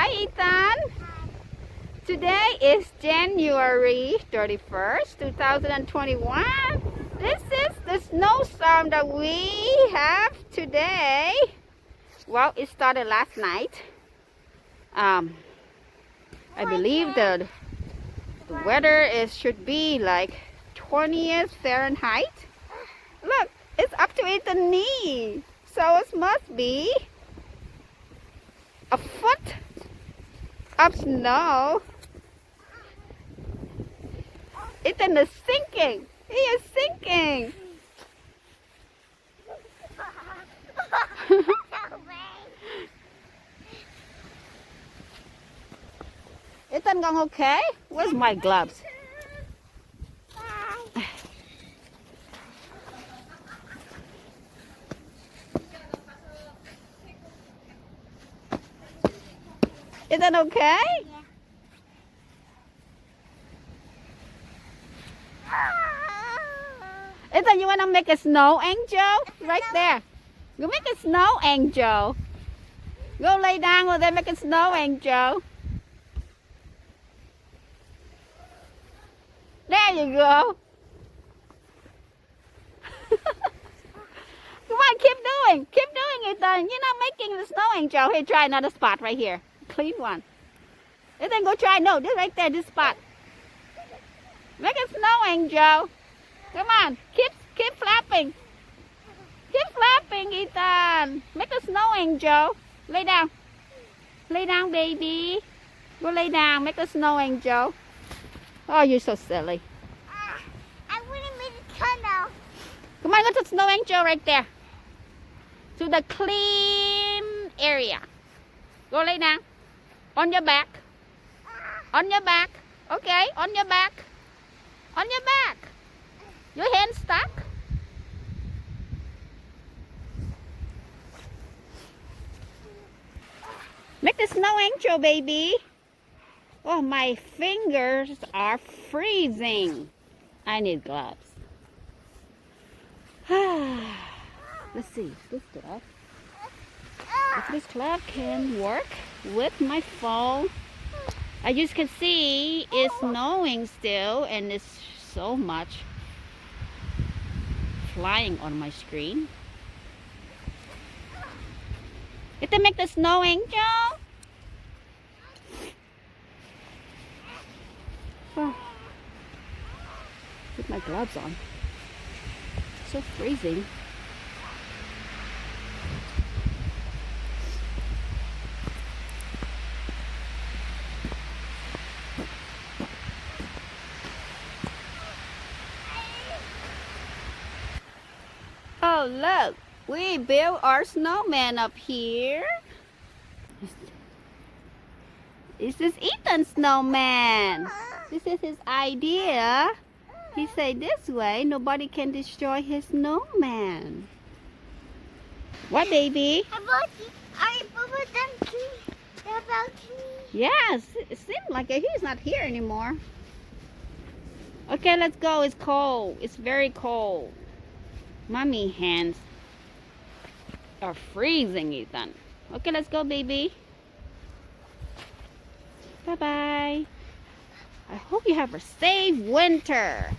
Hi, Ethan. Today is January 31st, 2021. This is the snowstorm that we have today. Well, it started last night. I believe the weather should be like 20th Fahrenheit. Look, it's up to Ethan's knee. So it must be a foot of snow. Ethan is sinking. He is sinking. Ethan going okay? Where's my gloves? Ethan okay? Ethan, you wanna make a snow angel? Right there. You make a snow angel. Go lay down or they make a snow angel. There you go. Come on, keep doing. Keep doing, Ethan. You're not making the snow angel. Here, try another spot right here. Clean one. Ethan, go try. No, this right there, this spot. Make a snow angel. Come on, keep flapping. Keep flapping, Ethan. Make a snow angel. Lay down. Lay down, baby. Go lay down. Make a snow angel. Oh, you're so silly. I want to make a tunnel. Come on, go to the snow angel right there. To the clean area. Go lay down. On your back. On your back. Okay, on your back. On your back. Your hand stuck? Make the snow angel, baby. Oh, my fingers are freezing. I need gloves. Let's see, this glove. If this glove can work with my phone. As you can see, it's snowing still and it's so much flying on my screen. Get to make the snow angel. Oh. Put my gloves on. So freezing. Oh, look, we built our snowman up here. This is Ethan's snowman. This is his idea. He said this way, nobody can destroy his snowman. What, baby? Yes, it seems like he's not here anymore. Okay, let's go. It's cold. It's very cold. Mommy hands are freezing, Ethan. Okay, let's go, baby. Bye-bye. I hope you have a safe winter.